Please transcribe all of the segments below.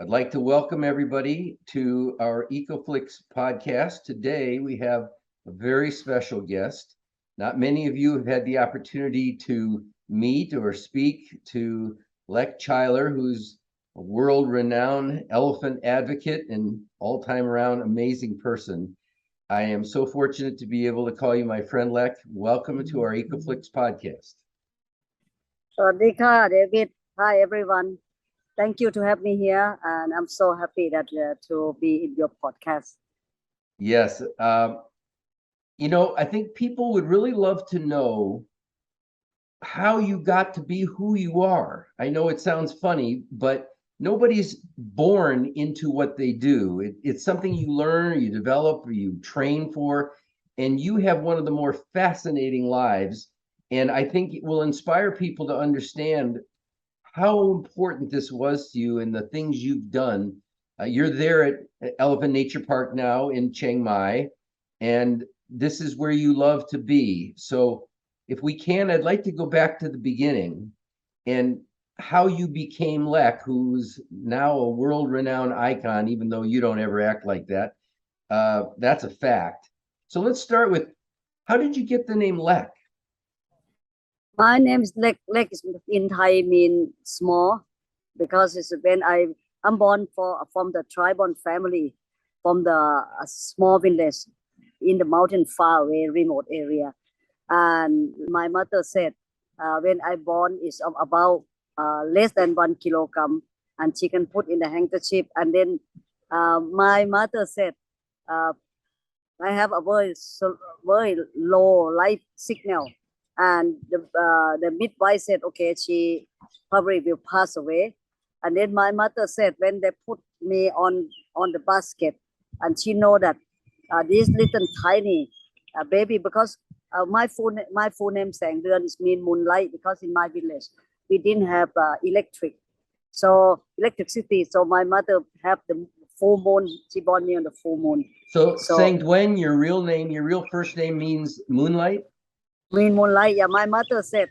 I'd like to welcome everybody to our Ecoflix podcast. Today we have a very special guest. Not many of you have had the opportunity to meet or speak to Lek Chailert, who's a world-renowned elephant advocate and all-time around amazing person. I am so fortunate to be able to call you my friend Lek. Welcome to our Ecoflix podcast. สวัสดีค่ะ David. Hi, everyone. Thank you to have me here, and I'm so happy that to be in your podcast. Yes. I think people would really love to know how you got to be who you are. I know it sounds funny, but nobody's born into what they do. It's something you learn, you develop, or you train for, and you have one of the more fascinating lives. And I think it will inspire people to understand how important this was to you and the things you've done. You're there at Elephant Nature Park now in Chiang Mai, and this is where you love to be. So if we can, I'd like to go back to the beginning and how you became Lek, who's now a world-renowned icon, even though you don't ever act like that. That's a fact. So let's start with, how did you get the name Lek? My name is Lek. Lek is in Thai mean small, because it's when I'm born from the tribal family, from the small village in the mountain far away remote area. And my mother said when I born is about less than 1 kilogram, and she can put in the handkerchief. And then my mother said I have a very low life signal, and the midwife said, okay, she probably will pass away. And then my mother said, when they put me on the basket, and she know that this little tiny baby, because my full name Sang Duan is mean moonlight, because in my village we didn't have electricity. So my mother have the full moon. She born me on the full moon. So Sang Duan, your real first name means moonlight? Mean moonlight. Yeah, my mother said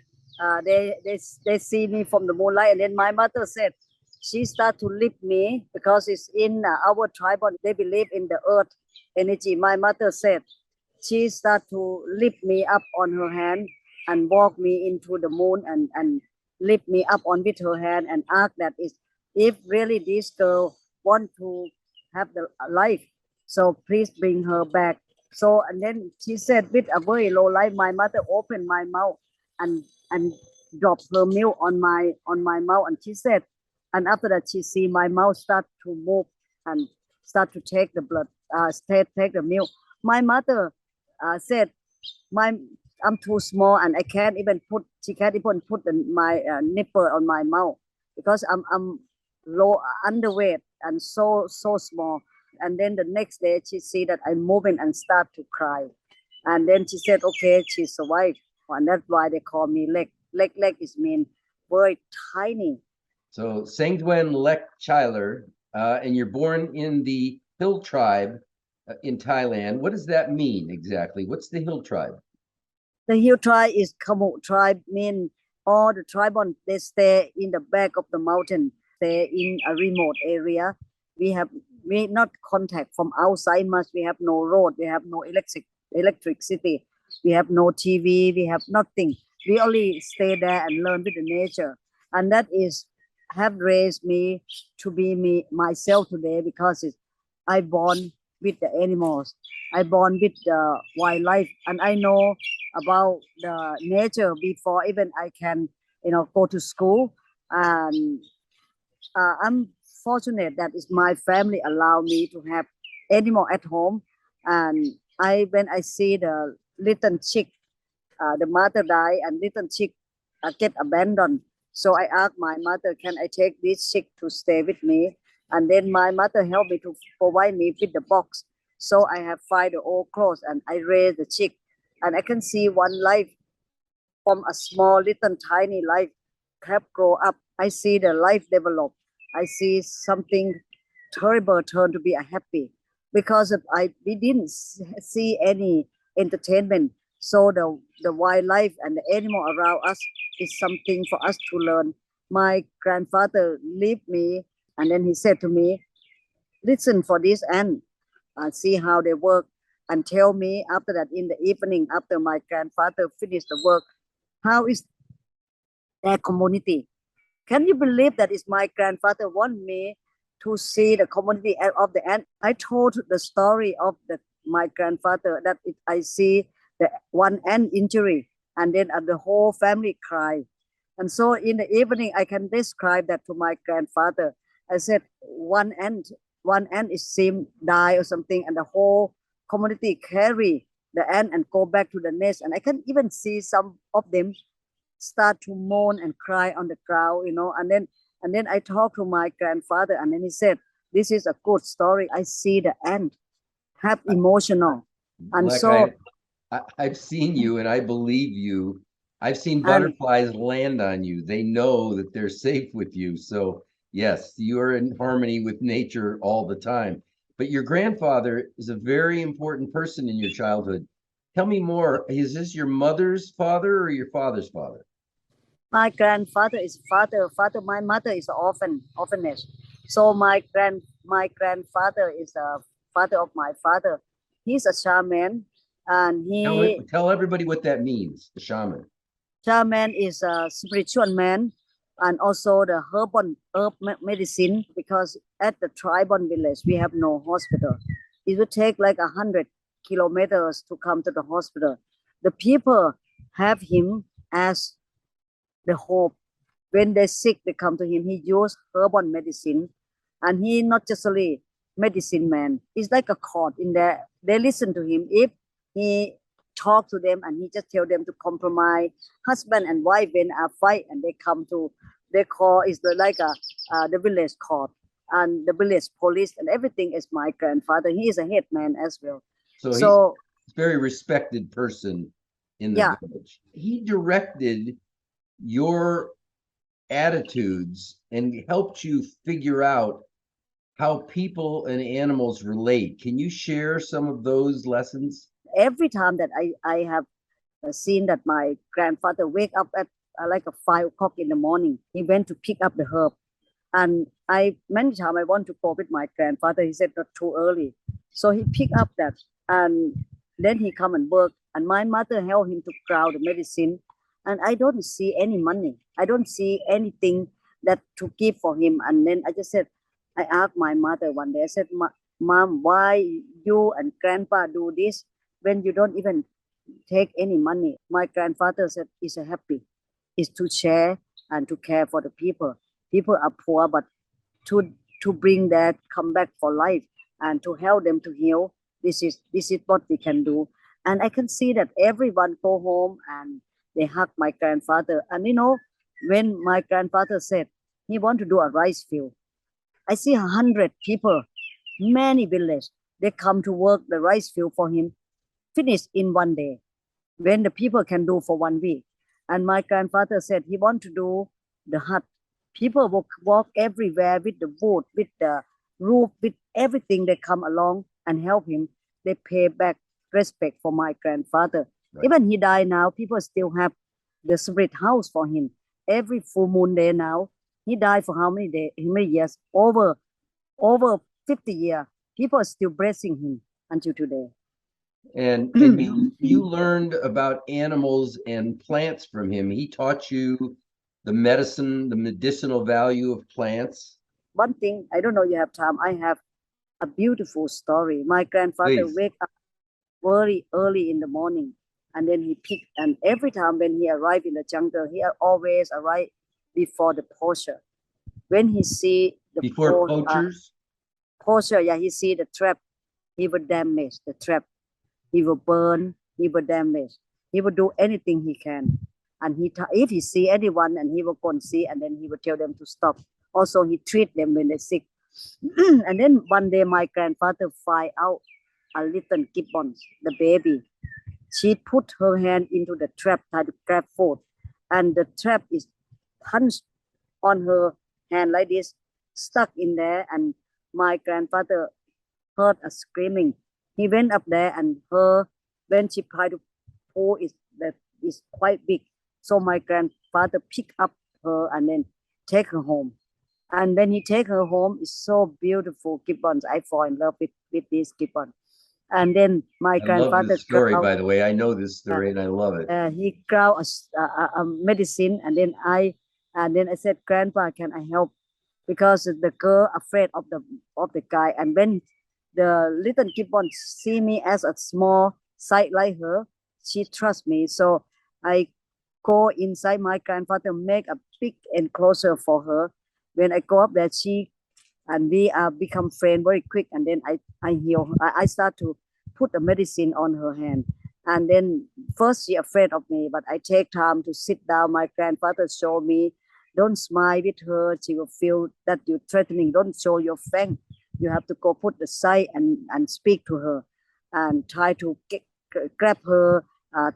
they see me from the moonlight, and then my mother said she start to lift me, because it's in our tribe, they believe in the earth energy. My mother said she start to lift me up on her hand and walk me into the moon, and lift me up on with her hand, and ask that is, if really this girl want to have the life, so please bring her back. So, and then she said, with a very low light, my mother opened my mouth and dropped her milk on my mouth, and she said, and after that she see my mouth start to move and start to take the blood, take the milk. My mother said, I'm too small, and she can't even put my nipple on my mouth, because I'm low, underweight, and so small. And then the next day she see that I'm moving and start to cry. And then she said, okay, she survived. And that's why they call me Lek. Lek is mean very tiny. So Sang Duan Lek Chailert, and you're born in the Hill tribe in Thailand. What does that mean exactly? What's the Hill tribe? The Hill tribe is Khmu tribe, mean all the tribal, they stay in the back of the mountain, stay in a remote area. We not contact from outside much. We have no road, we have no electricity, we have no TV, we have nothing. We only stay there and learn with the nature, and that is have raised me to be myself today, because I born with the animals, I born with the wildlife, and I know about the nature before even I can go to school. And I'm fortunate that is my family allow me to have animal at home. And when I see the little chick, the mother die, and little chick get abandoned, so I asked my mother, can I take this chick to stay with me? And then my mother helped me to provide me with the box, so I have find the old clothes, and I raise the chick, and I can see one life from a small little tiny life have grow up. I see the life develop. I see something terrible turn to be a happy, because we didn't see any entertainment. So the wildlife and the animal around us is something for us to learn. My grandfather left me And then he said to me, listen for this ant, see how they work, and tell me after that in the evening, after my grandfather finished the work, how is their community. Can you believe that is my grandfather want me to see the community of the ant? I told the story of my grandfather that I see the one ant injury, and then the whole family cry. And so in the evening, I can describe that to my grandfather. I said one ant is seem die or something, and the whole community carry the ant and go back to the nest. And I can even see some of them start to moan and cry on the ground, and then I talked to my grandfather, and then he said, this is a good story. I see the ant have emotional. And Like so I've seen you and I believe you. I've seen and butterflies land on you. They know that they're safe with you. So yes, you are in harmony with nature all the time. But your grandfather is a very important person in your childhood. Tell me more. Is this your mother's father or your father's father? my grandfather is father. My mother is orphanage. So my grandfather is the father of my father. He's a shaman, and Tell everybody what that means, the shaman. shaman is a spiritual man, and also the herb medicine, because at the tribal village we have no hospital. It would take like 100 kilometers to come to the hospital. The people have him as the hope. When they're sick, they come to him. He used herbal medicine, and he not just only medicine man. He's like a court in there. They listen to him. If he talk to them and he just tell them to compromise, husband and wife when a fight, and they come to they call is like the village court and the village police, and everything is my grandfather. He is a head man as well. So he's So a very respected person in the yeah, village. He directed your attitudes and helped you figure out how people and animals relate. Can you share some of those lessons? every time that I have seen that my grandfather wake up at like a 5 o'clock in the morning. He went to pick up the herb, and I many times I want to go with my grandfather. He said not too early, so he picked up that, and then he come and work. And my mother helped him to ground the medicine, and I don't see any money. I don't see anything that to give for him. And then I just said, I asked my mother one day. I said, Mom, why you and Grandpa do this when you don't even take any money? My grandfather said, is a happy, is to share and to care for the people. People are poor, but to bring that come back for life and to help them to heal. This is what we can do. And I can see that everyone go home and they hug my grandfather. And when my grandfather said he want to do a rice field, I see 100 people, many village. They come to work the rice field for him, finish in one day, when the people can do for 1 week. And my grandfather said he want to do the hut. People will walk everywhere with the wood, with the roof, with everything. They come along and help him. They pay back respect for my grandfather. Right. Even he died now, people still have the spirit house for him. Every full moon day now. He died for how many days? How many years? Over 50 years. People are still blessing him until today. And you learned about animals and plants from him. He taught you the medicinal value of plants. One thing, I don't know you have time, I have a beautiful story. My grandfather Please. wake up very early in the morning, and then he picked, and every time when he arrived in the jungle, he always arrived before the poacher. When he see the Before poachers? poacher, yeah, he see the trap, he would damage the trap. He will burn, he will damage. He will do anything he can. And if he see anyone, and he will go and see, and then he will tell them to stop. Also, he treat them when they're sick. And then one day, my grandfather find out a little gibbon, the baby. She put her hand into the trap, tried to grab food. And the trap is punched on her hand like this, stuck in there. And my grandfather heard a screaming. He went up there, and when she tried to pull it, that is quite big. So my grandfather picked up her and then take her home. And when he take her home, it's so beautiful gibbons. I fall in love with this gibbon. And then my I love grandfather this story, ground, by the way. I know this story and I love it. he ground a medicine, and then I said, Grandpa, can I help? Because the girl afraid of the guy, and when the little gibbon see me as a small size like her, she trusts me. So I go inside my grandfather, make a big enclosure for her. When I go up there, and we become friends very quick. And then I heal. I start to put the medicine on her hand. And then first she afraid of me, but I take time to sit down. My grandfather show me, don't smile with her. She will feel that you're threatening. Don't show your fang. You have to go put the side and speak to her and try to grab her,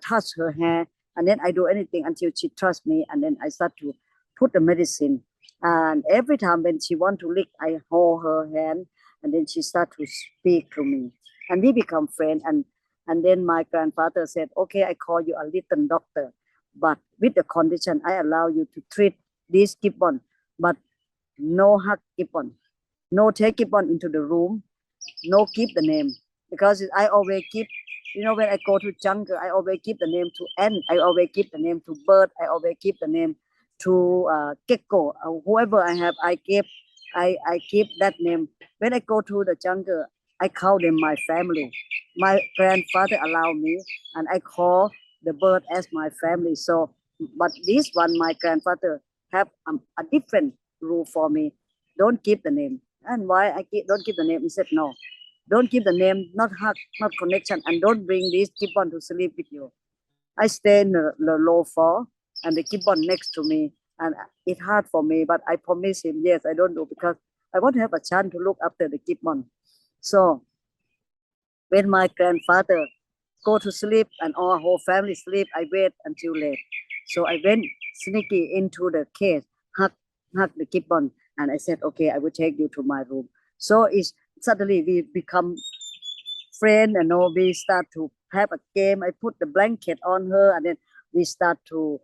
touch her hair. And then I do anything until she trusts me. And then I start to put the medicine. And every time when she want to lick, I hold her hand, and then she start to speak to me, and we become friends. And then my grandfather said, "Okay, I call you a little doctor, but with the condition I allow you to treat this gibbon, but no hug gibbon, no take gibbon into the room, no keep the name, because I always keep." When I go to jungle, I always keep the name to ant. I always keep the name to bird. I always keep the name to gecko. Whoever I have, I keep that name. When I go to the jungle, I call them my family. My grandfather allowed me, and I call the bird as my family. So, but this one, my grandfather have a different rule for me. Don't keep the name. And why don't keep the name? He said, no, don't keep the name, not hug, not connection, and don't bring this gibbon to sleep with you. I stay in the low floor, and the gibbon next to me, and it's hard for me, but I promise him, yes, I don't do, because I want to have a chance to look after the gibbon. So when my grandfather go to sleep and our whole family sleep, I wait until late. So I went sneaky into the cage, hug the gibbon, and I said, okay, I will take you to my room. So it's suddenly we become friends, and we start to have a game. I put the blanket on her, and then we start to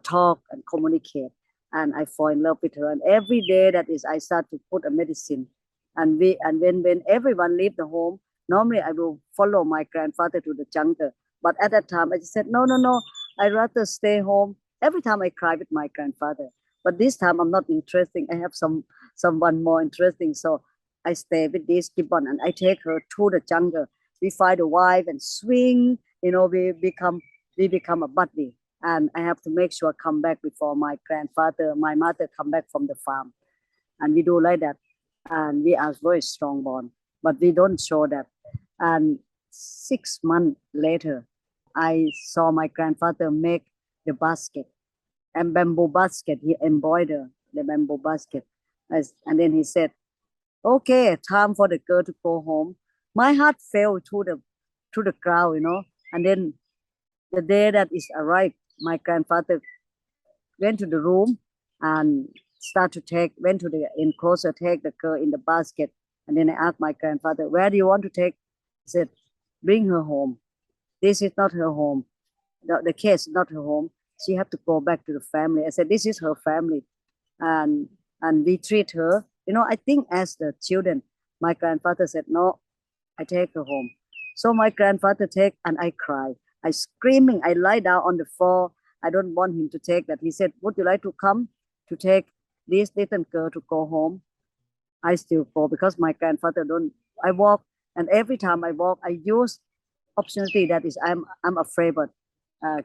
talk and communicate. And I fall in love with her. And every day that is, I start to put a medicine. And when everyone leave the home, normally I will follow my grandfather to the jungle. But at that time, I just said, no, no, no, I'd rather stay home. Every time I cry with my grandfather. But this time I'm not interesting. I have someone more interesting. So I stay with this gibbon, and I take her to the jungle. We find a wife and swing. We become a buddy. And I have to make sure I come back before my mother come back from the farm. And we do like that. And we are very strong bond, but we don't show that. And 6 months later, I saw my grandfather make the basket, and bamboo basket. He embroidered the bamboo basket. And then he said, okay, time for the girl to go home. My heart fell to the ground, And then the day that is arrived, my grandfather went to the room and went to the enclosure, take the girl in the basket. And then I asked my grandfather, where do you want to take? He said, bring her home. This is not her home. The case is not her home. She have to go back to the family. I said, this is her family. And we treat her. I think as the children, my grandfather said, no, I take her home. So my grandfather take, and I cry. I screaming, I lie down on the floor. I don't want him to take that. He said, would you like to come to take this little girl to go home? I still go, because my grandfather don't. I walk, and every time I walk, I use opportunity that is I'm afraid, but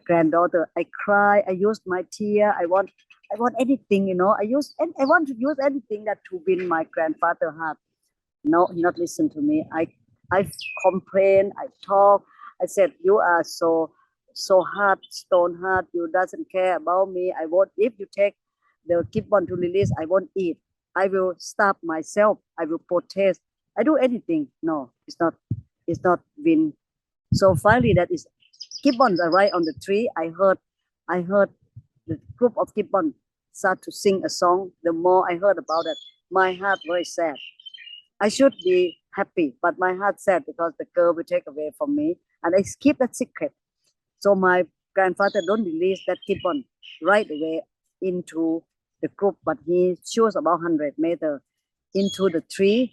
granddaughter, I cry, I use my tear, I want anything, I want to use anything that to win my grandfather heart. No, he not listen to me. I complain, I talk. I said, you are so hard, stone hard. You doesn't care about me. I won't. If you take the gibbon to release, I won't eat. I will stop myself. I will protest. I do anything. No, it's not win. So finally, that is gibbons are right on the tree. I heard the group of gibbons start to sing a song. The more I heard about it, my heart very sad. I should be happy, but my heart sad because the girl will take away from me, and I keep that secret. So my grandfather don't release that gibbon right away into the group, but he chose about 100 meters into the tree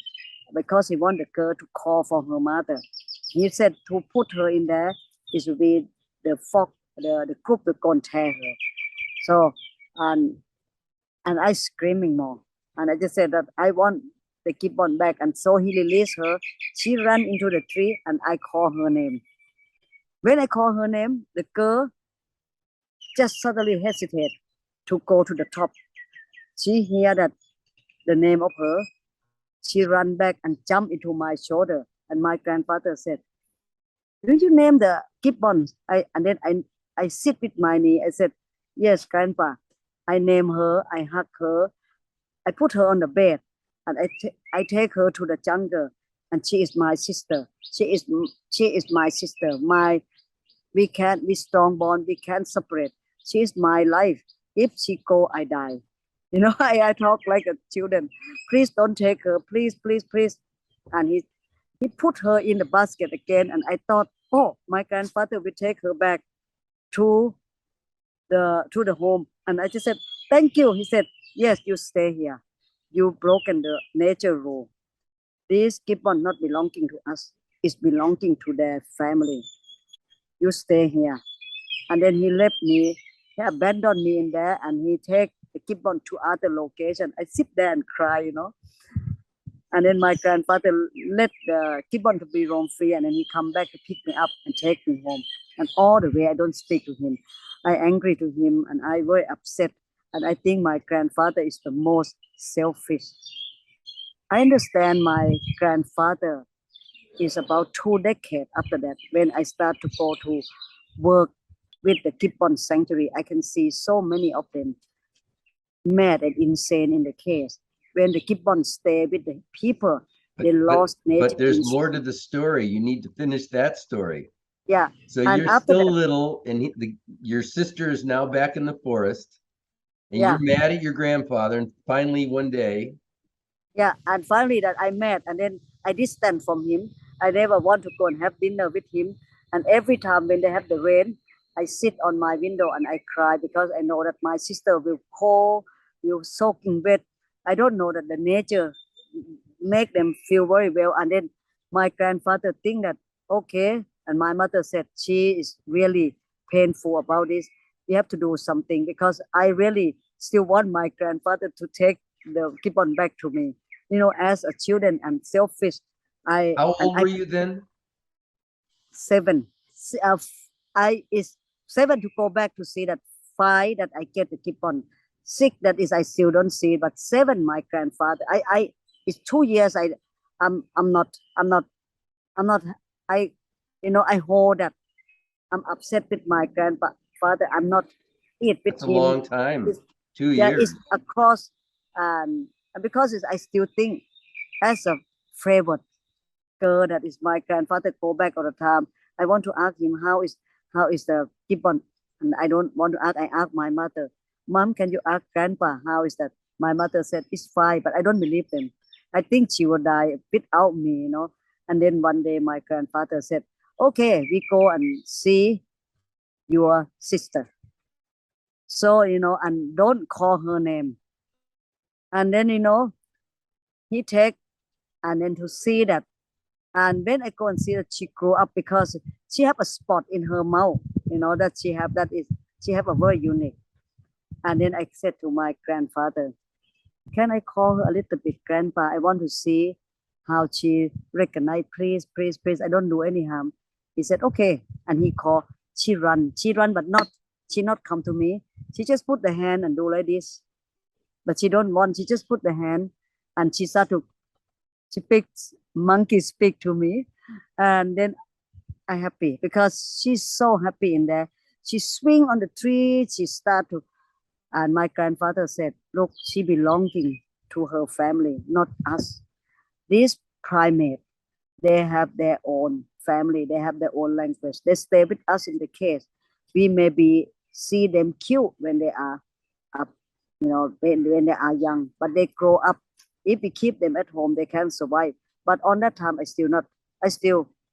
because he wanted the girl to call for her mother. He said to put her in there, it will be the group will go and tear her. So, and I screaming more. And I just said that I want the gibbon back. And so he released her. She ran into the tree and I call her name. When I call her name, the girl just suddenly hesitate to go to the top. She hear that the name of her. She ran back and jumped into my shoulder. And my grandfather said, "Did you name the gibbon?" And then I sit with my knee. I said, "Yes, Grandpa." I name her. I hug her. I put her on the bed, and I take her to the jungle. And she is my sister. She is my sister. We strong bond. We can't separate. She is my life. If she go, I die. You know, I talk like a children. Please don't take her. Please, please, please. And he put her in the basket again. And I thought, oh, my grandfather will take her back to the home. And I just said, thank you. He said, yes, you stay here. You broken the nature rule. This gibbon not belonging to us. It's belonging to their family. You stay here. And then he left me. He abandoned me in there, and he take the gibbon to other location. I sit there and cry, you know. And then my grandfather let the gibbon to be roam free, and then he come back to pick me up and take me home. And all the way I don't speak to him. I angry to him, and I very upset. And I think my grandfather is the most selfish. I understand my grandfather is about 2 decades after that. When I start to go to work with the gibbon sanctuary, I can see so many of them mad and insane in the case. When the gibbons stay with the people, they lost nature. But there's more to the story. You need to finish that story. Yeah. So you're still little, and your sister is now back in the forest, and you're mad at your grandfather. And finally, one day. Yeah, and finally that I met, and then I distant from him. I never want to go and have dinner with him. And every time when they have the rain, I sit on my window and I cry because I know that my sister will cold, will soaking wet. I don't know that the nature make them feel very well. And then my grandfather think that, okay. And my mother said, she is really painful about this. We have to do something because I really still want my grandfather to take the gibbon back to me. You know, as a children and selfish. How old were you then? 7. I is 7 to go back to see that 5 that I get the gibbon. 6 that is I still don't see, but 7 my grandfather. It's 2 years. I'm not I I hold that. I'm upset with my grandfather. I'm not eat with That's him. a long time. 2 years. Yeah, it's across and because I still think as a favorite girl that is my grandfather go back all the time. I want to ask him how is the gibbon, and I don't want to ask. I ask my mother, Mom, can you ask grandpa how is that? My mother said it's fine, but I don't believe them. I think she will die without me, you know. And then one day my grandfather said, okay, we go and see your sister. So, and don't call her name. And then, he take, and then to see that. And when I go and see that she grew up because she have a spot in her mouth, that she have a very unique. And then I said to my grandfather, can I call her a little bit, Grandpa? I want to see how she recognize, please, please, please. I don't do any harm. He said, okay. And he called, she run, but she not come to me. She just put the hand and do like this. But she don't want, she just put the hand and she monkey speak to me. And then I happy because she's so happy in there. She swing on the tree, she start to, and my grandfather said, look, she belonging to her family, not us. These primates, they have their own family, they have their own language. They stay with us in the case. We maybe see them cute when they are up, when they are young, but they grow up. If we keep them at home, they can survive. But on that time,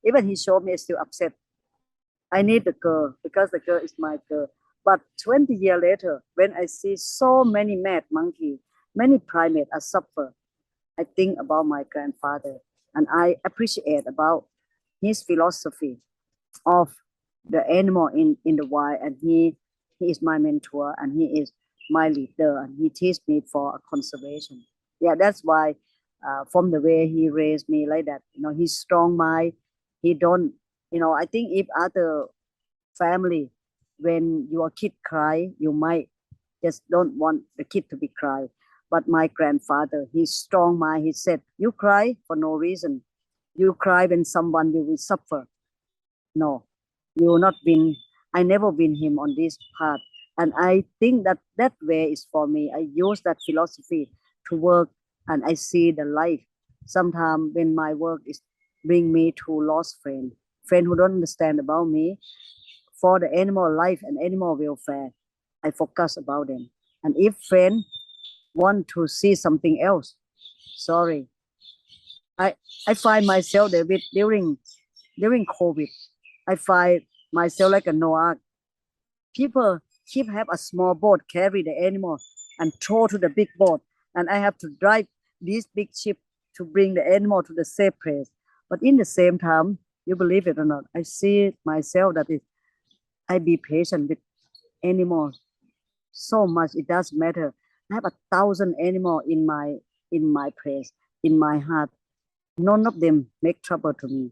even he showed me, I still upset. I need the girl because the girl is my girl. But 20 years later, when I see so many mad monkey, many primates are suffer, I think about my grandfather and I appreciate about his philosophy of the animal in the wild. And he is my mentor and he is my leader and he teach me for conservation. Yeah, that's why from the way he raised me like that, he's strong mind. He don't, I think if other family, when your kid cry, you might just don't want the kid to be cry. But my grandfather, he's strong mind. He said, "You cry for no reason. You cry when someone will suffer. No, you will not win." I never win him on this part, and I think that that way is for me. I use that philosophy to work, and I see the life. Sometimes when my work is bring me to lost friend who don't understand about me, for the animal life and animal welfare, I focus about them. And if friend want to see something else, sorry, I I find myself David during COVID. I find myself like a Noah. People keep have a small boat carry the animal and throw to the big boat, and I have to drive this big ship to bring the animal to the safe place. But in the same time, you believe it or not, I see myself that I be patient with animals so much. It does matter. I have 1,000 animals in my place, in my heart. None of them make trouble to me,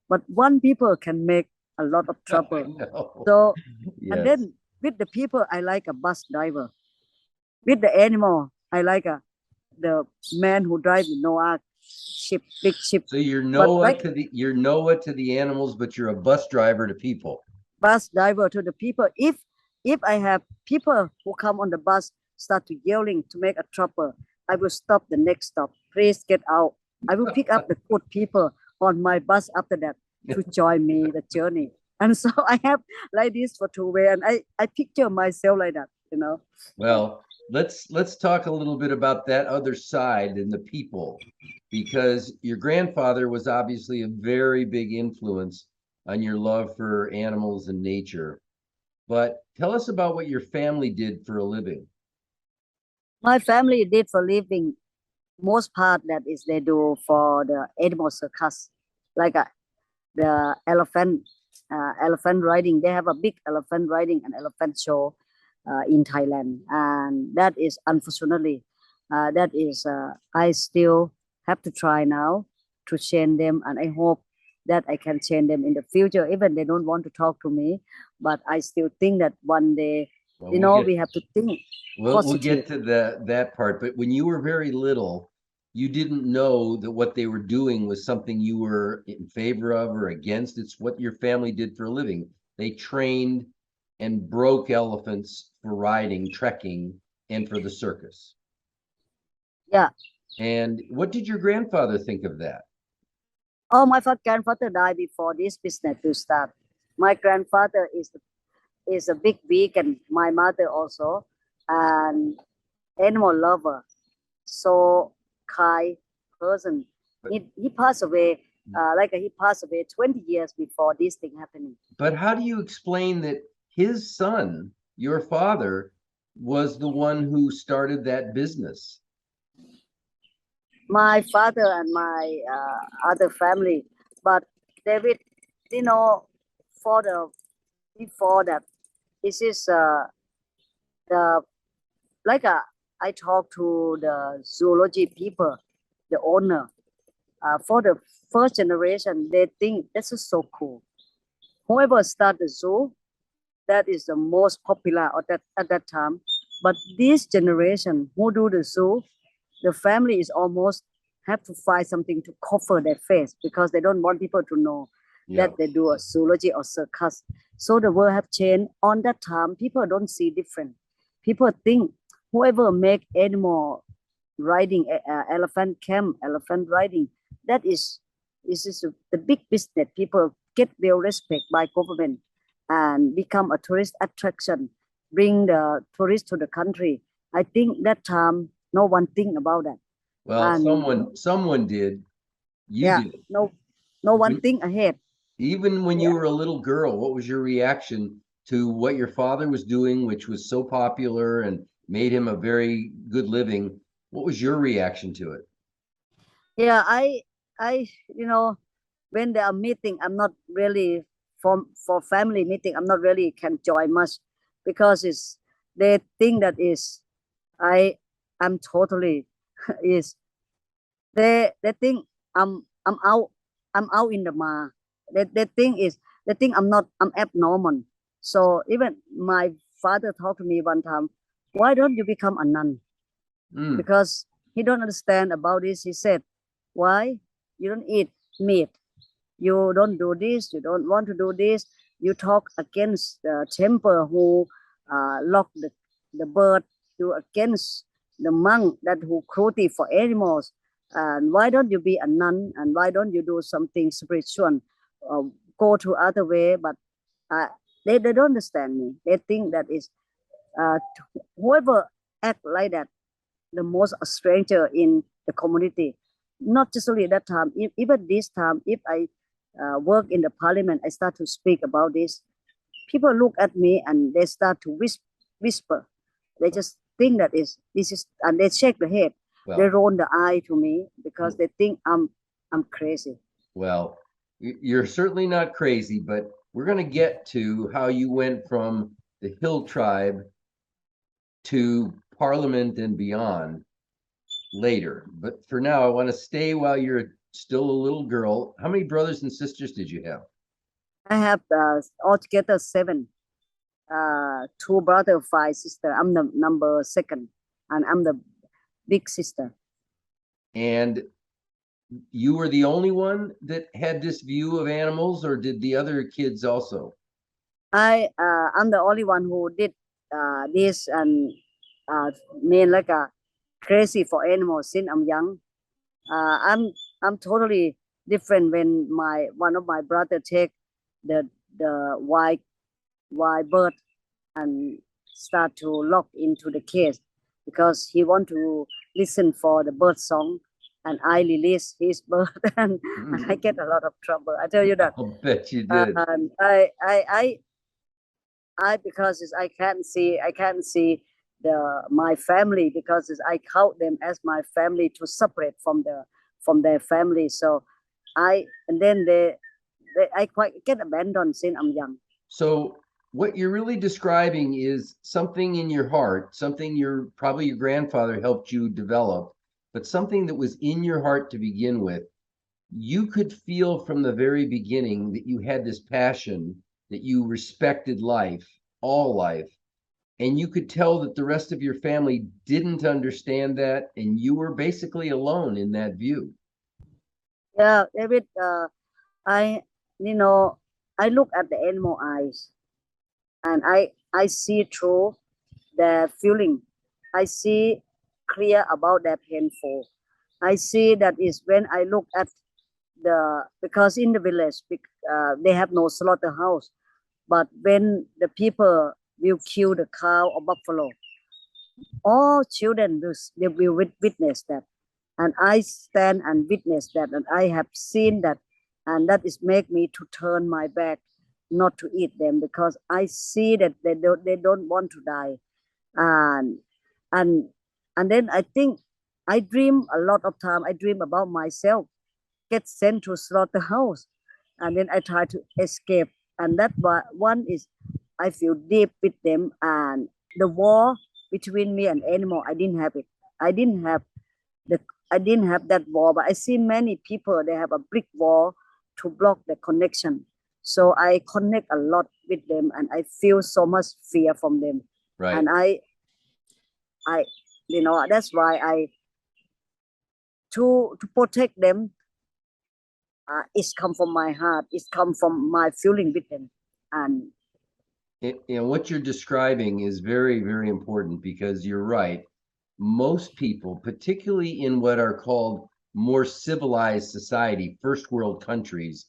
but one people can make a lot of trouble. No. So, and Yes. then with the people, I like a bus driver. With the animal, I like the man who drives the Noah ship, big ship. So you're But Noah like to the animals, but you're a bus driver to people. bus driver to the people, if I have people who come on the bus start to yelling to make a trouble, I will stop the next stop. Please get out. I will pick up the good people on my bus after that to join me the journey. And so I have like this for 2 way, and I picture myself like that. Well, let's talk a little bit about that other side and the people, because your grandfather was obviously a very big influence on your love for animals and nature. But tell us about what your family did for a living. My family did for living most part that is they do for the animal circus, like the elephant riding. They have a big elephant riding and elephant show in Thailand, and that is unfortunately that is I still have to try now to change them, and I hope that I can change them in the future. Even they don't want to talk to me, but I still think that one day, Well, we have to think we'll positive. get to that part. But when you were very little, you didn't know that what they were doing was something you were in favor of or against. It's what your family did for a living. They trained and broke elephants for riding, trekking, and for the circus. Yeah. And what did your grandfather think of that? Oh, my grandfather died before this business to start. My grandfather is a big vegan. My mother also, and animal lover. So kind person. He passed away. He passed away 20 years before this thing happening. But how do you explain that his son, your father, was the one who started that business? My father and my other family, but David, you know, for the before that, this is the like I talked to the zoology people, the owner. For the first generation, they think this is so cool. Whoever started the zoo, that is the most popular at that time. But this generation who do the zoo, the family is almost have to find something to cover their face because they don't want people to know Yeah. that they do a zoology or circus. So the world have changed. On that time, people don't see different. People think whoever make animal riding, elephant camp, elephant riding, that is the big business. People get well respect by government and become a tourist attraction, bring the tourists to the country. I think that time no one think about that. Well, And someone did. You yeah, did. no one When, think ahead. even when you Yeah. were a little girl, what was your reaction to what your father was doing, which was so popular and made him a very good living. What was your reaction to it? Yeah, I, when they are meeting, I'm not really for family meeting. I'm not really can join much because it's they think that is I I'm totally is they think I'm out I'm out in the ma. They think is they think I'm abnormal. So even my father talked to me one time, why don't you become a nun? Mm, Because he don't understand about this. He said, why you don't eat meat? You don't do this. You don't want to do this. You talk against the temple who lock the bird. You against the monk that who cruelty for animals. And why don't you be a nun? And why don't you do something spiritual? Uh, go to other way. But uh, they don't understand me. They think that is uh, whoever act like that the most stranger in the community. Not just only that time, even this time, if I work in the parliament, I start to speak about this. People look at me and they start to whisper. They just think that is this is, and they shake the head. They well, roll the eye to me because they think I'm crazy. well, you're certainly not crazy, but we're going to get to how you went from the hill tribe to parliament and beyond later. But for now, I want to stay while you're still a little girl. How many brothers and sisters did you have? I have altogether seven. Two brother, five sister. I'm the number second, and I'm the big sister. And you were the only one that had this view of animals, or did the other kids also? I'm the only one who did this and uh, mean like a crazy for animals since I'm young. Uh, I'm I'm totally different when my one of my brother take the the white bird and start to lock into the cage because he want to listen for the bird song and I release his bird and I get a lot of trouble. I tell you that. I'll bet you did. And I because I can't see the my family because I count them as my family to separate from their family. So and then they I quite get abandoned since I'm young. So what you're really describing is something in your heart, something probably your grandfather helped you develop, but something that was in your heart to begin with. You could feel from the very beginning that you had this passion, that you respected life, all life, and you could tell that the rest of your family didn't understand that, and you were basically alone in that view. Yeah, David. I you know I look at the animal eyes and I see through their feeling. I see clear about their painful. I see that is when I look at because in the village they have no slaughterhouse, but when the people will kill the cow or buffalo, all children they will witness that, and I stand and witness that, and I have seen that, and that is make me to turn my back, not to eat them because I see that they don't want to die, and and and then I think I dream a lot of time. I dream about myself get sent to slaughterhouse, and then I try to escape, and that one is I feel deep with them, and the war between me and animal I didn't have it. I didn't have the I didn't have that wall, but I see many people they have a brick wall to block the connection. So I connect a lot with them, and I feel so much fear from them. Right. And I, that's why I to protect them. It's come from my heart. It's come from my feeling with them, and What you're describing is very, very important because you're right. Most people, particularly in what are called more civilized society, first world countries,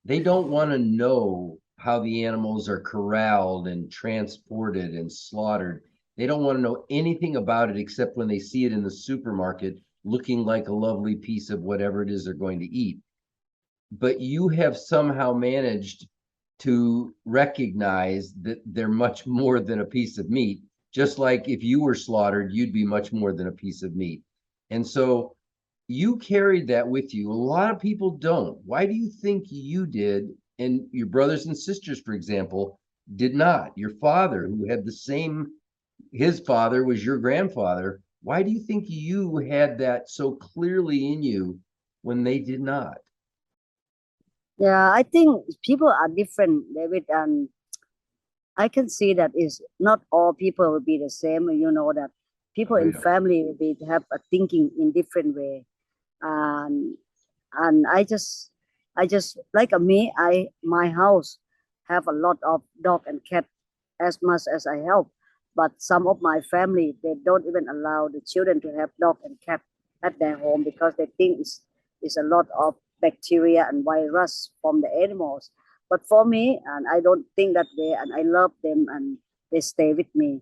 they don't want to know how the animals are corralled and transported and slaughtered. They don't want to know anything about it except when they see it in the supermarket looking like a lovely piece of whatever it is they're going to eat. But you have somehow managed to recognize that they're much more than a piece of meat. Just like if you were slaughtered, you'd be much more than a piece of meat. And so you carried that with you. A lot of people don't. Why do you think you did? And your brothers and sisters, for example, did not. Your father, who had the same, his father was your grandfather. Why do you think you had that so clearly in you when they did not? Yeah, I think people are different, David, and I can see that is not all people will be the same. You know that people Oh, in yeah. family will be have a thinking in different way, and I just like me. My house have a lot of dog and cat as much as I help, but some of my family they don't even allow the children to have dog and cat at their home because they think it's a lot of bacteria and virus from the animals. But for me, and I don't think that way, and I love them, and they stay with me.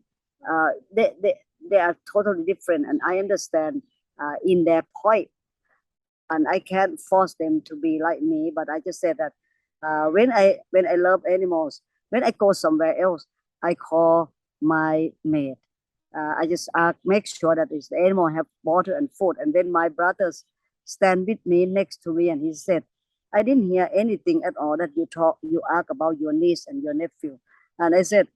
They are totally different, and I understand in their point, and I can't force them to be like me. But I just said that when I love animals, when I go somewhere else, I call my maid. I just make sure that the animal have water and food. And then my brothers stand with me next to me, and he said, "I didn't hear anything at all that you ask about your niece and your nephew." And I said,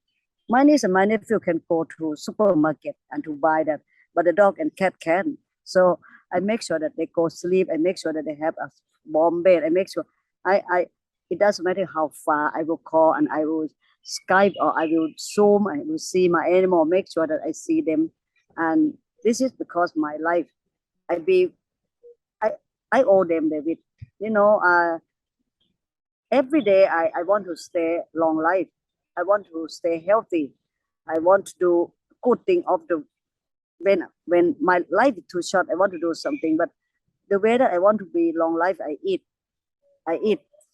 "My niece and my nephew can go to supermarket and to buy that, but the dog and cat can." So I make sure that they go sleep. I make sure that they have a warm bed. I make sure I it doesn't matter how far I will call and I will Skype or I will Zoom. I will see my animal. Make sure that I see them, and this is because my life. I be I I owe them, David. You know, every day I want to stay long life. I want to stay healthy. I want to do good thing of the when my life is too short. I want to do something, but the way that I want to be long life, I eat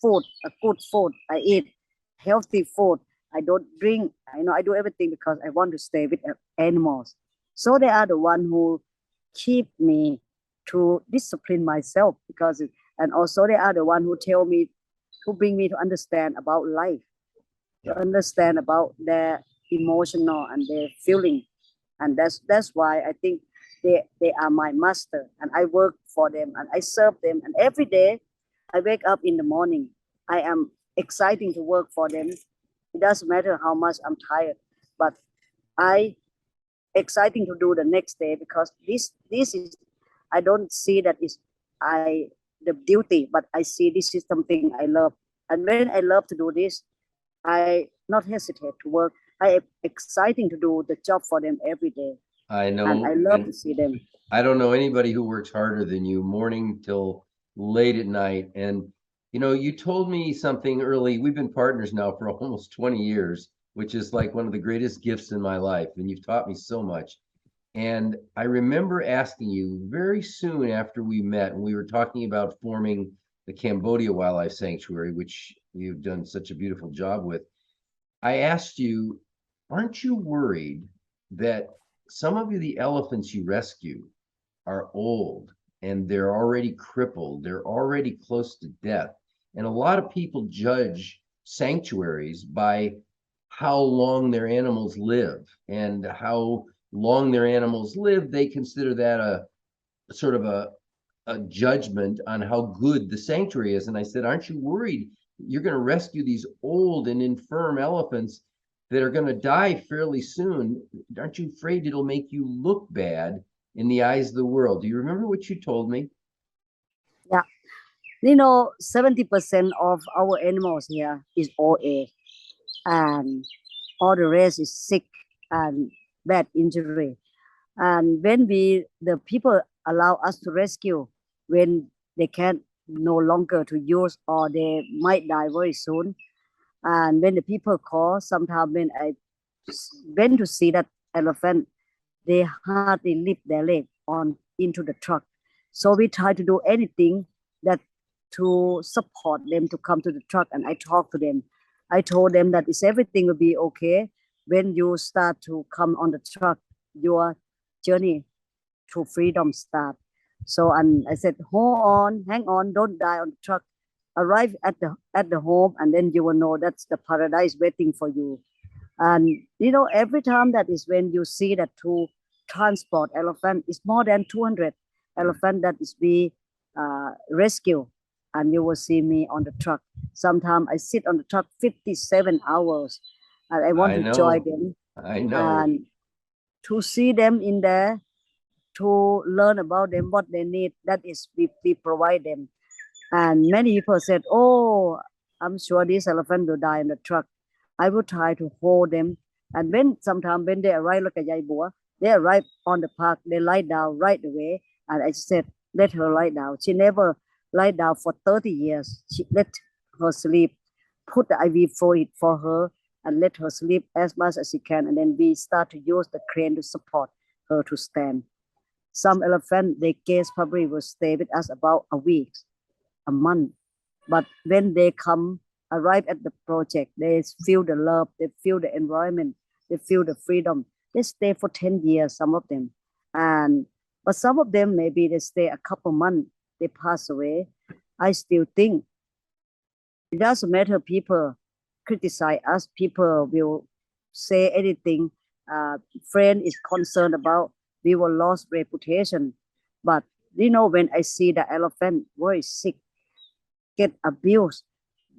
food, a good food. I eat healthy food. I don't drink. I do everything because I want to stay with animals. So they are the one who keep me to discipline myself and also they are the one who tell me, who bring me to understand about life, to Yeah. understand about their emotional and their feeling, and that's why I think they are my master, and I work for them and I serve them, and every day I wake up in the morning. I am exciting to work for them. It doesn't matter how much I'm tired, but I exciting to do the next day because this is I don't see that is I the duty, but I see this is something I love. And when I love to do this, I not hesitate to work. I am exciting to do the job for them every day, I and I know, love to and see them. I don't know anybody who works harder than you, morning till late at night. And you told me something early. We've been partners now for almost 20 years, which is like one of the greatest gifts in my life. And you've taught me so much. And I remember asking you very soon after we met, and we were talking about forming the Cambodia Wildlife Sanctuary, which you've done such a beautiful job with. I asked you, aren't you worried that some of the elephants you rescue are old and they're already crippled, they're already close to death? And a lot of people judge sanctuaries by how long their animals live, and how long their animals live, they consider that a sort of a judgment on how good the sanctuary is. And I said, aren't you worried you're going to rescue these old and infirm elephants that are going to die fairly soon? Aren't you afraid it'll make you look bad in the eyes of the world? Do you remember what you told me? Yeah, 70% of our animals here is OA, and all the rest is sick and bad injury. And when the people allow us to rescue, when they can no longer to use or they might die very soon, and when the people call, sometimes when I went to see that elephant, they hardly lift their leg on into the truck. So we try to do anything that to support them to come to the truck, and I talk to them. I told them that is everything will be okay when you start to come on the truck. Your journey to freedom start. So and I said, hold on, hang on, don't die on the truck. arrive at the home, and then you will know that's the paradise waiting for you. And every time that is when you see that to transport elephant is more than 200 elephant that is be rescue, and you will see me on the truck. Sometimes I sit on the truck 57 hours, and I want I to join know. them I know. and to see them in there, to learn about them, what they need. That is, we provide them. And many people said, "Oh, I'm sure this elephant will die in the truck." I will try to hold them. And when sometimes when they arrive like a yaibua, they arrive on the park, they lie down right away. And I said, "Let her lie down." She never lie down for 30 years. She let her sleep, put the IV fluid for her, and let her sleep as much as she can. And then we start to use the crane to support her to stand. Some elephant, their case probably will stay with us about a week, a month. But when they come, arrive at the project, they feel the love, they feel the environment, they feel the freedom. They stay for 10 years, some of them. And but some of them, maybe they stay a couple months, they pass away. I still think it doesn't matter, people criticize us, people will say anything. Friend is concerned about, we will lose reputation. But when I see the elephant very sick, get abused,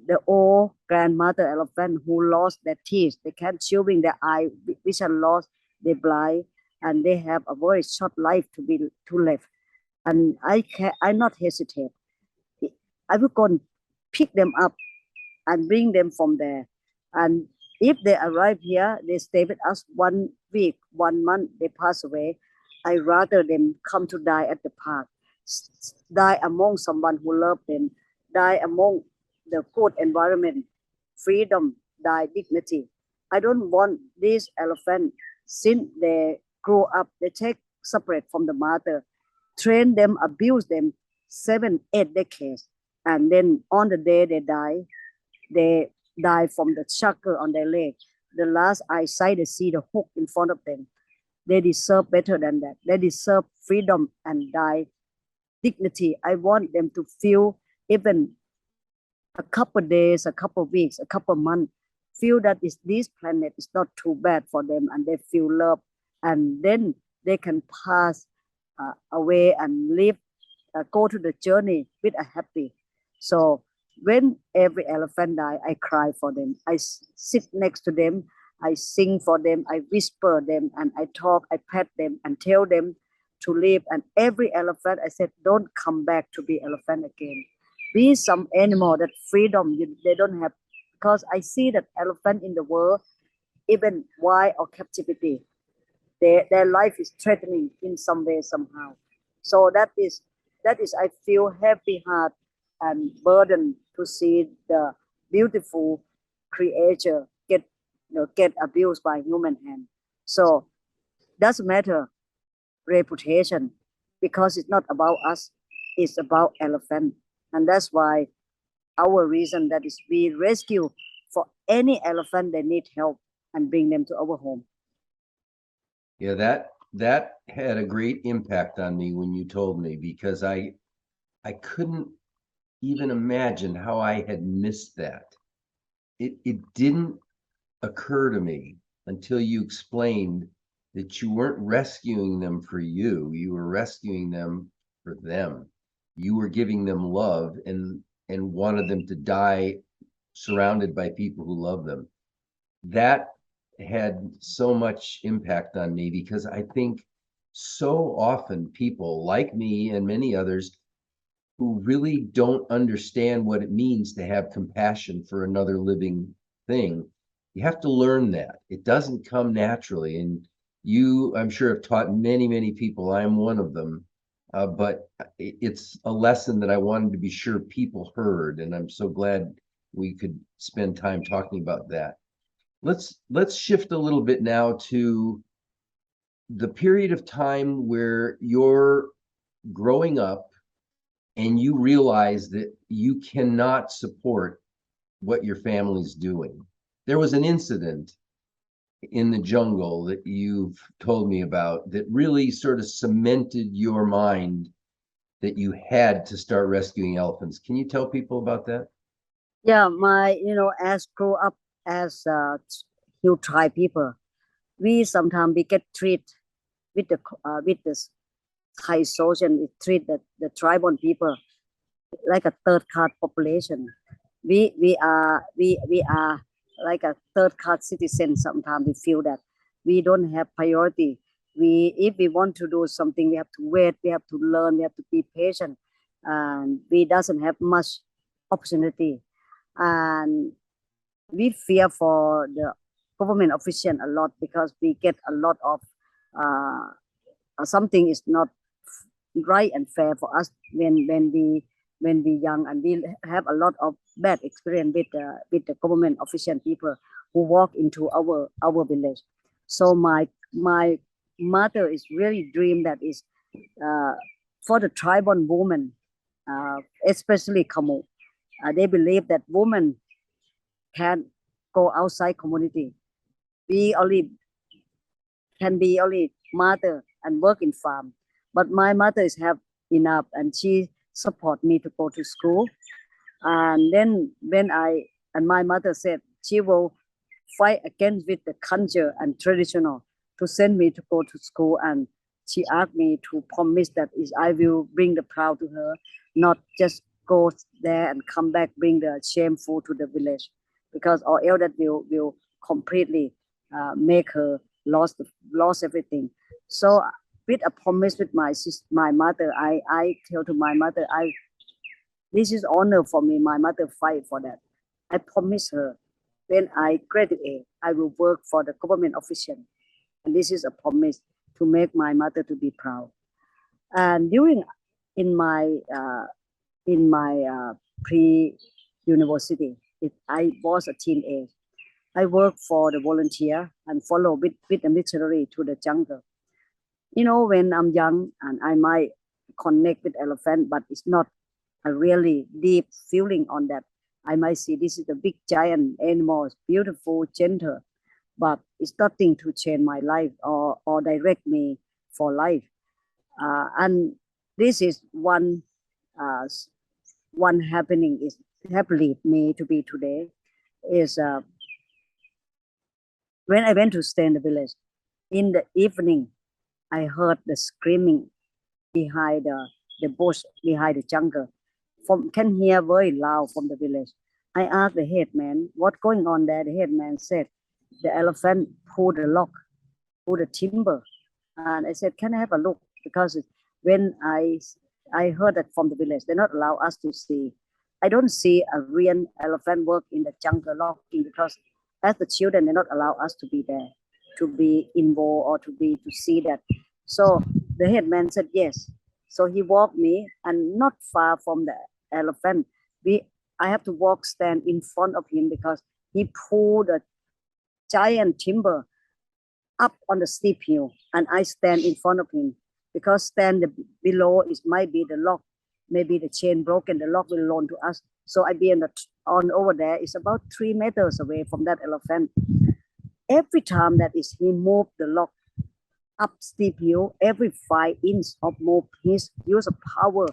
the old grandmother elephant who lost their teeth, they can't chewing their eye, vision lost, they blind, and they have a very short life to live. And I not hesitate. I will go and pick them up and bring them from there. And if they arrive here, they stay with us 1 week, 1 month, they pass away. I rather them come to die at the park, die among someone who love them, die among the good environment, freedom, die dignity. I don't want these elephant, since they grow up, they take separate from the mother, train them, abuse them 7, 8 decades, and then on the day they die from the shackle on their leg. The last eyesight, they see the hook in front of them. They deserve better than that. They deserve freedom and die dignity. I want them to feel even a couple of days, a couple of weeks, a couple of months, feel that this planet is not too bad for them, and they feel love, and then they can pass away and live, go to the journey with a happy. So when every elephant die, I cry for them. I sit next to them, I sing for them, I whisper them, and I talk, I pet them and tell them to live. And every elephant, I said, don't come back to be elephant again. Be some animal that freedom they don't have. Because I see that elephant in the world, even wild or captivity, their life is threatening in some way, somehow. So that is I feel happy heart and burden to see the beautiful creature get abused by human hand. So doesn't matter reputation, because it's not about us, it's about elephant. And that's why our reason that is we rescue for any elephant that need help and bring them to our home. Yeah, that had a great impact on me when you told me, because I couldn't even imagine how I had missed that. It didn't occur to me until you explained that you weren't rescuing them for you. You were rescuing them for them. You were giving them love and wanted them to die surrounded by people who love them. That had so much impact on me, because I think so often people like me and many others who really don't understand what it means to have compassion for another living thing. You have to learn that. It doesn't come naturally. And you, I'm sure, have taught many, many people. I'm one of them. But it's a lesson that I wanted to be sure people heard. And I'm so glad we could spend time talking about that. Let's shift a little bit now to the period of time where you're growing up and you realize that you cannot support what your family's doing. There was an incident in the jungle that you've told me about that really sort of cemented your mind that you had to start rescuing elephants. Can you tell people about that? Yeah, as grew up as Hill tribe people, we sometimes we get treated with this Thai social, we treat the tribal people like a third class population. We are like a third class citizen. Sometimes we feel that we don't have priority. If we want to do something, we have to wait, we have to learn, we have to be patient, and we doesn't have much opportunity. And we fear for the government official a lot because we get a lot of something is not right and fair for us when we young, and we have a lot of bad experience with the government official people who walk into our village. So my mother is really dream that is uh, for the tribal women, especially Khmer. They believe that women can go outside community. We only can be only mother and work in farm. But my mother is have enough, and she support me to go to school. And then my mother said she will fight against with the culture and traditional to send me to go to school. And she asked me to promise that is I will bring the proud to her, not just go there and come back bring the shameful to the village, because or else that will completely make her lost everything. So with a promise with my mother, I tell to my mother, this is honor for me. My mother fight for that. I promise her when I graduate, I will work for the government official, and this is a promise to make my mother to be proud. And during in my uh, in my pre-university, I was a teenage. I worked for the volunteer and follow with the missionary to the jungle. When I'm young and I might connect with elephant, but it's not a really deep feeling on that. I might see this is a big giant animal, beautiful, gentle, but it's nothing to change my life or direct me for life. And this is uh, one happening is happily me to be today is when I went to stay in the village in the evening. I heard the screaming behind the bush, behind the jungle. Can hear very loud from the village. I asked the headman, what's going on there? The headman said, the elephant pulled the log, pulled the timber. And I said, can I have a look? Because when I heard that from the village, they not allow us to see. I don't see a real elephant work in the jungle logging because as the children, they not allow us to be there, to be involved or to see that. So the headman said yes. So he walked me, and not far from the elephant, I have to stand in front of him because he pulled a giant timber up on the steep hill, and I stand in front of him because stand below is might be the lock, maybe the chain broken, the lock will loan to us. So I be on over there. It's about 3 meters away from that elephant. Every time that is he moved the lock up steep hill, every 5 inch of move, his use of power,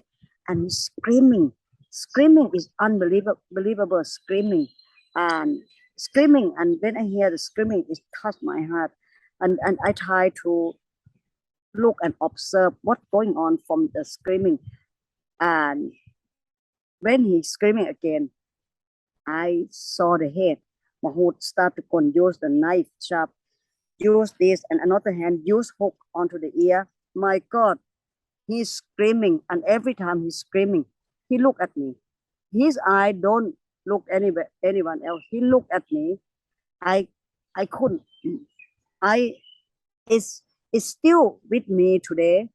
and he's screaming. Screaming is unbelievable screaming, and screaming. And when I hear the screaming, it touched my heart, and I try to look and observe what's going on from the screaming. And when he's screaming again, I saw the head. Mahmoud start to use the knife sharp, use this, and another hand use hook onto the ear. My God, he's screaming, and every time he's screaming, he look at me. His eye don't look anyone else. He looked at me. I couldn't. I it's still with me today,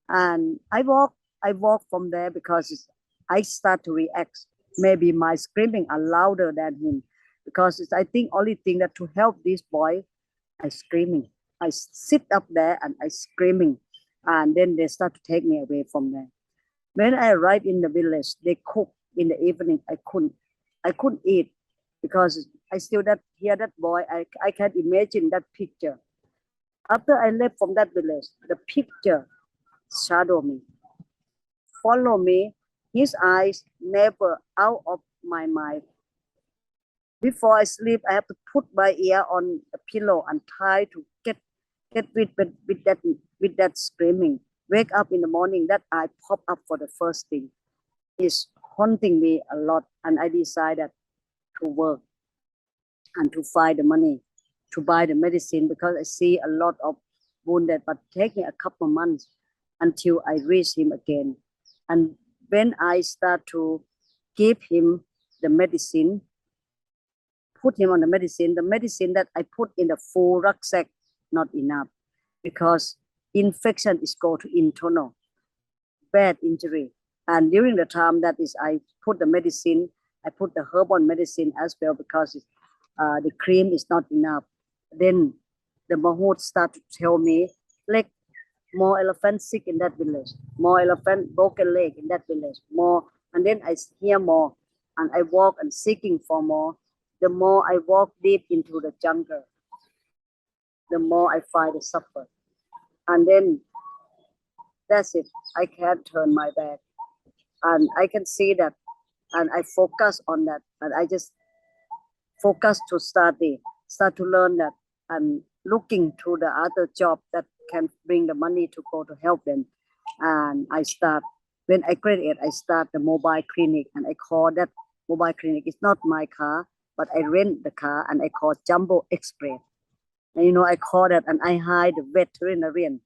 and I walk from there because I start to react. Maybe my screaming are louder than him because it's, I think only thing that to help this boy, I screaming. I sit up there and I screaming, and then they start to take me away from there. When I arrived in the village, they cook in the evening. I couldn't eat because I still that hear that boy. I can imagine that picture. After I left from that village, the picture shadow me. follow me. His eyes never out of my mind. Before I sleep, I have to put my ear on a pillow and try to get with that screaming. Wake up in the morning, that eye pop up for the first thing. Is haunting me a lot, and I decided to work and to find the money to buy the medicine because I see a lot of wounded, but taking a couple of months until I reach him again. And when I start to give him the medicine, put him on the medicine that I put in the full rucksack, not enough, because infection is go to internal, bad injury. And during the time that is, I put the medicine, I put the herbal medicine as well because the cream is not enough. Then the Mahout start to tell me, like, more elephant sick in that village, more elephant broken leg in that village, more. And then I hear more, and I walk and seeking for more. The more I walk deep into the jungle, the more I find the suffer. And then that's it. I can't turn my back. And I can see that. And I focus on that. And I just focus to study, start to learn that, and looking to the other job that can bring the money to go to help them. And I start, when I graduate, I start the mobile clinic, and I call that mobile clinic. It's not my car, but I rent the car, and I call Jumbo Express. And I call that, and I hire the veterinarian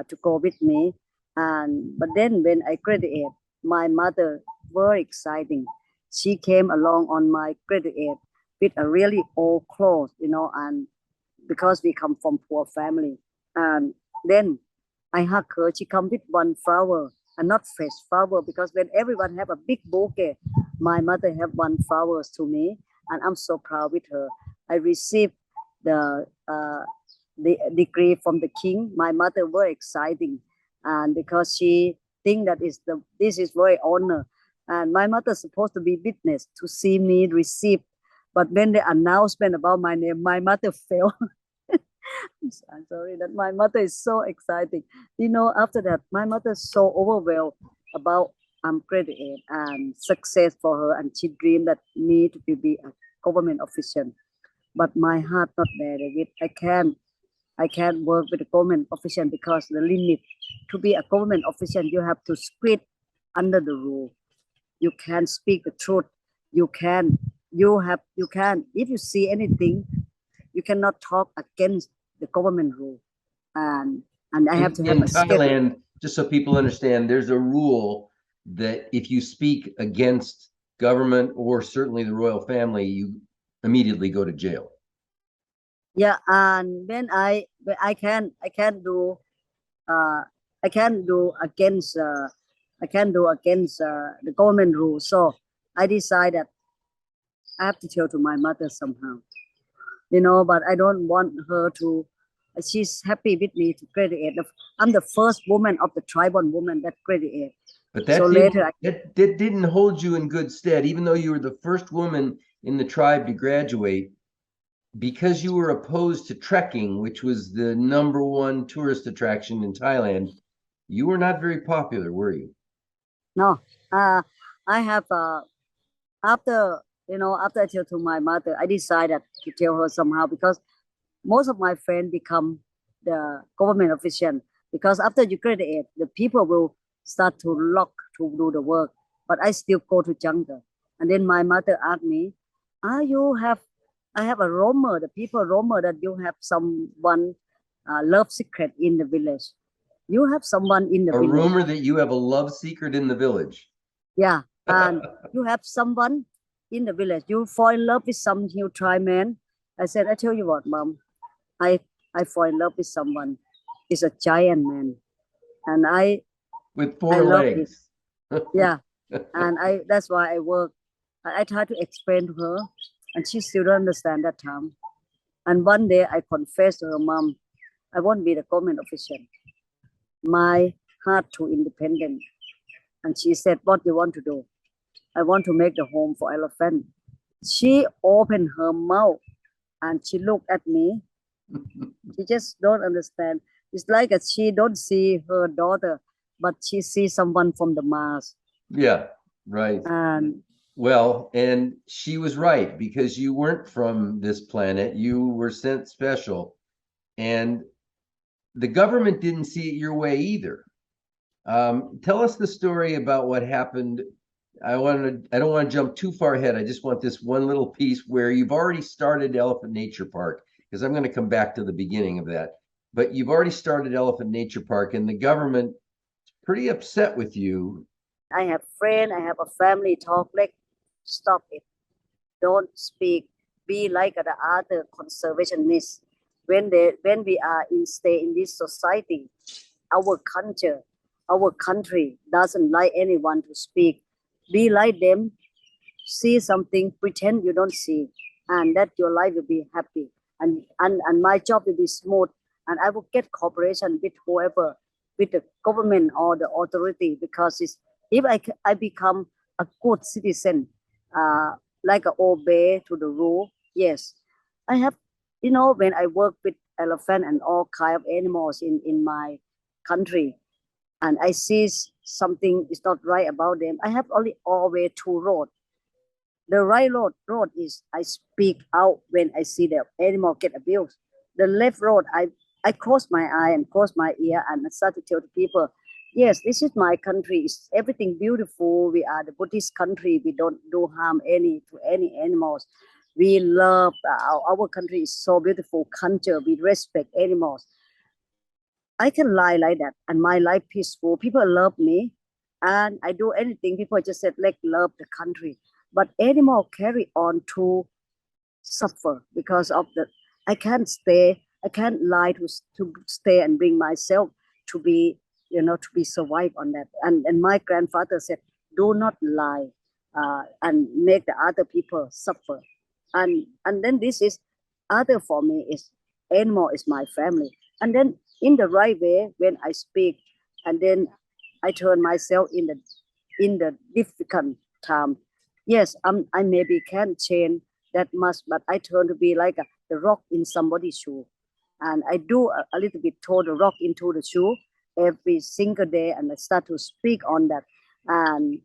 to go with me. And but then when I graduate, my mother, very exciting. She came along on my graduate with a really old clothes, and because we come from poor family. And then I hug her. She come with one flower, and not fresh flower, because when everyone have a big bouquet, my mother have one flowers to me, and I'm so proud with her. I received the degree from the king. My mother very exciting, and because she think that this is very honor, and my mother supposed to be witness to see me receive, but when the announcement about my name, my mother fell. I'm sorry that my mother is so exciting. After that, my mother is so overwhelmed about graduate and success for her, and she dreamed that me to be a government official. But my heart not there, David. I can't work with a government official because the limit to be a government official, you have to squeeze under the rule. You can't speak the truth. You can. If you see anything, you cannot talk against the government rule. And I have to have in a Thailand, just so people understand, there's a rule that if you speak against government or certainly the royal family, you immediately go to jail. Yeah, and when I can't do I can't do against the government rule. So I decided I have to tell to my mother somehow, but I don't want her to. She's happy with me to graduate. I'm the first woman of the tribal woman that graduate. But that, so that didn't hold you in good stead, even though you were the first woman in the tribe to graduate, because you were opposed to trekking, which was the #1 tourist attraction in Thailand. You were not very popular, were you? No, I have after I tell to my mother, I decided to tell her somehow, because most of my friends become the government official, because after you graduate, the people will start to lock to do the work, but I still go to jungle. And then my mother asked me, I have a rumor, the people rumor that you have someone love secret in the village. You have someone in the village. A rumor that you have a love secret in the village. Yeah, and you have someone in the village. You fall in love with some new tribe man. I said, I tell you what, Mom, I fall in love with someone. He's a giant man, and with 4 legs. Yeah, and that's why I work. I try to explain to her, and she still don't understand that time. And one day I confessed to her, Mom, I won't be the government official. My heart too independent. And she said, what do you want to do? I want to make the home for elephant. She opened her mouth and she looked at me. She just don't understand. It's like she don't see her daughter but she sees someone from the Mars. Yeah, right. And Well, and she was right because you weren't from this planet. You were sent special. And the government didn't see it your way either. Tell us the story about what happened. I don't want to jump too far ahead. I just want this one little piece where you've already started Elephant Nature Park, because I'm going to come back to the beginning of that. But you've already started Elephant Nature Park, and the government is pretty upset with you. I have friend, I have a family talk like, stop it. Don't speak. Be like the other conservationists. When we are stay in this society, our culture, our country doesn't like anyone to speak. Be like them, see something, pretend you don't see, and that your life will be happy. And my job will be smooth, and I will get cooperation with whoever, with the government or the authority, because if I become a good citizen, uh, like obey to the rule, yes. I have, when I work with elephant and all kind of animals in my country, and I see something is not right about them, I have only always two roads. The right road is I speak out when I see the animal get abused. The left road, I close my eye and close my ear and start to tell the people, yes, this is my country. It's everything beautiful. We are the Buddhist country. We don't do harm to any animals. We love our country is so beautiful culture. We respect animals. I can lie like that, and my life peaceful. People love me, and I do anything. People just said, like, love the country. But animal carry on to suffer because of the. I can't stay. I can't lie to stay and bring myself to be, to be survive on that. And my grandfather said, do not lie, and make the other people suffer. And then this is other for me is animal is my family. And then in the right way when I speak, and then I turn myself in the difficult time. Yes, I maybe can't change that much, but I turn to be like the rock in somebody's shoe, and I do a little bit throw the rock into the shoe every single day, and I start to speak on that, and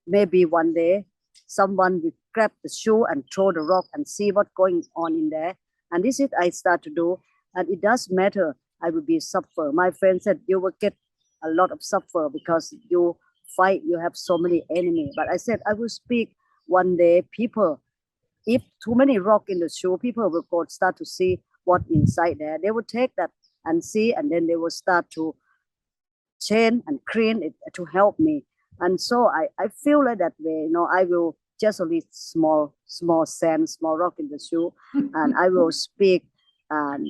maybe one day someone will grab the shoe and throw the rock and see what's going on in there, and this is I start to do, and it does matter. I will be suffer. My friend said you will get a lot of suffer because you fight. You have so many enemy. But I said I will speak one day. People, if too many rock in the shoe, people will go start to see what inside there. They will take that and see, and then they will start to change and clean it to help me. And so I feel like that way. I will just only small sand, small rock in the shoe, and I will speak. And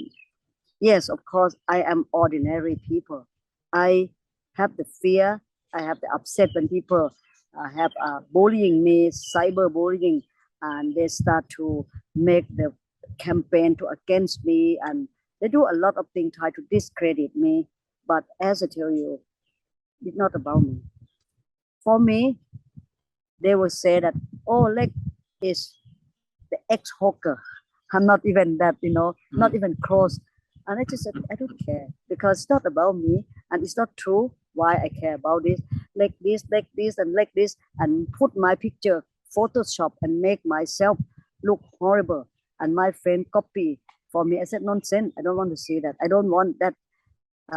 yes, of course, I am ordinary people. I have the fear. I have the upset when people have bullying me, cyber bullying, and they start to make the campaign to against me, and they do a lot of things try to discredit me. But as I tell you, it's not about me. For me, they will say that, oh, Lek is the ex-hawker. I'm not even that, not even close. And I just said, I don't care because it's not about me and it's not true why I care about this, like this, and put my picture, Photoshop, and make myself look horrible. And my friend copy for me. I said, nonsense. I don't want to see that. I don't want that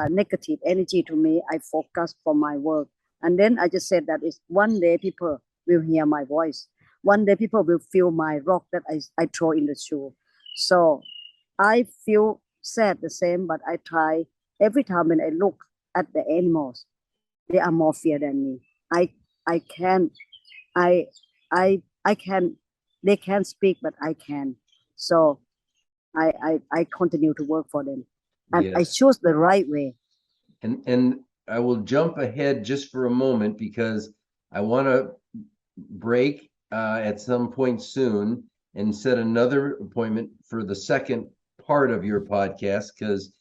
negative energy to me. I focus for my work. And then I just said that is one day people will hear my voice. One day people will feel my rock that I throw in the shoe. So I feel sad the same, but I try every time when I look at the animals, they are more fear than me. I can I can they can't speak, but I can. So I continue to work for them. And I Yes. choose the right way. And I will jump ahead just for a moment because I want to break at some point soon and set another appointment for the second part of your podcast because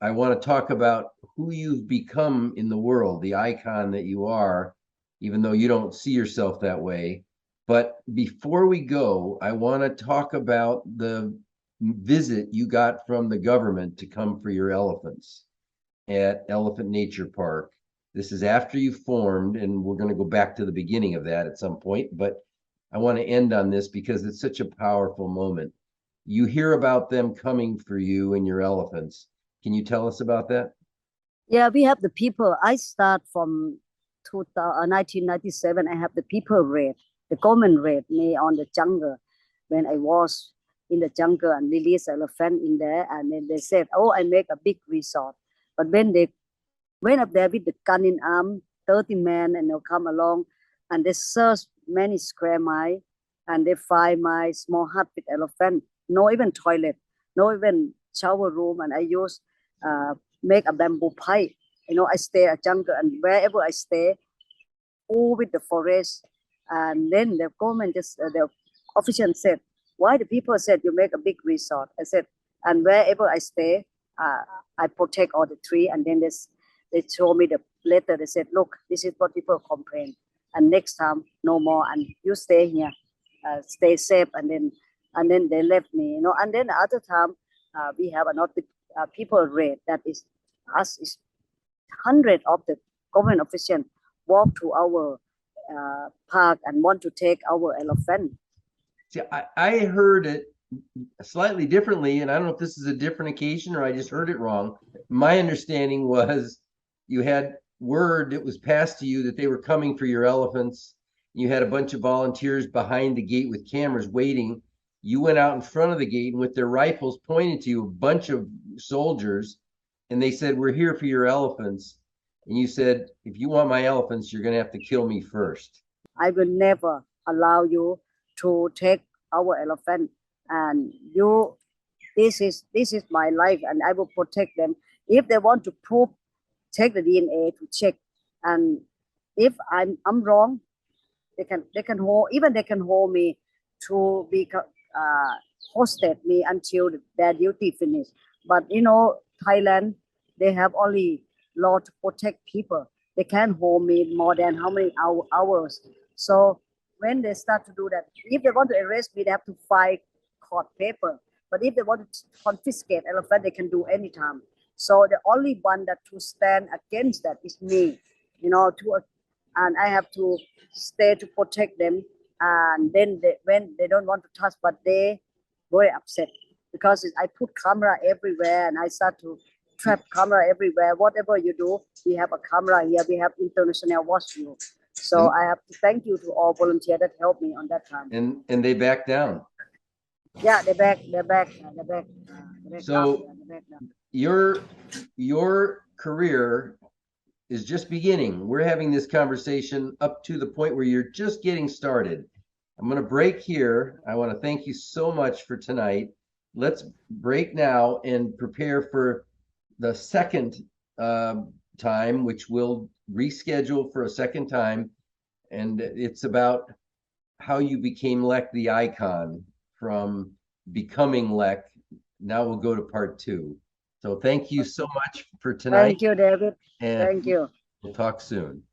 I want to talk about who you've become in the world, the icon that you are, even though you don't see yourself that way. But before we go, I want to talk about the visit you got from the government to come for your elephants at Elephant Nature Park. This is after you formed, and we're going to go back to the beginning of that at some point, but I want to end on this because it's such a powerful moment. You hear about them coming for you and your elephants. Can you tell us about that? Yeah, we have the people. I start from 1997. I have the people raid, the government raid me on the jungle when I was in the jungle and release elephant in there. And then they said, oh, I make a big resort. But when they went up there with the gun in arm, 30 men, and they'll come along and they search many square miles and they find my small hut with elephant, no even toilet, no even shower room. And I use make a bamboo pipe. I stay at jungle and wherever I stay, all with the forest. And then the government the official said, why the people said you make a big resort? I said, and wherever I stay, I protect all the tree. And then they showed me the letter. They said, look, this is what people complain. And next time, no more. And you stay here, stay safe. And then they left me, And then the other time, we have another people raid that is us is hundred of the government officials walk to our park and want to take our elephant. See, I heard it slightly differently, and I don't know if this is a different occasion or I just heard it wrong. My understanding was you had word that was passed to you that they were coming for your elephants. You had a bunch of volunteers behind the gate with cameras waiting. You went out in front of the gate and with their rifles pointed to you, a bunch of soldiers, and they said, we're here for your elephants. And you said, if you want my elephants, you're going to have to kill me first. I will never allow you to take our elephant. And this is my life, and I will protect them. If they want to prove, take the DNA to check. And if I'm wrong, they can hold me to be hosted me until their duty finish. But Thailand, they have only law to protect people. They can't hold me more than how many hours. So when they start to do that, if they want to arrest me, they have to file court paper. But if they want to confiscate elephant, they can do anytime. So the only one that to stand against that is me, and I have to stay to protect them. And then when they don't want to touch, but they very upset because I put camera everywhere and I start to trap camera everywhere. Whatever you do, we have a camera here. We have international watch view. So I have to thank you to all volunteers that helped me on that time. And they back down. Yeah, they're back. So your career is just beginning. We're having this conversation up to the point where you're just getting started. I'm going to break here. I want to thank you so much for tonight. Let's break now and prepare for the second time, which we'll reschedule for a second time. And it's about how you became Lek the icon from becoming Lek. Now we'll go to part 2. So thank you so much for tonight. Thank you, David. And thank you. We'll talk soon.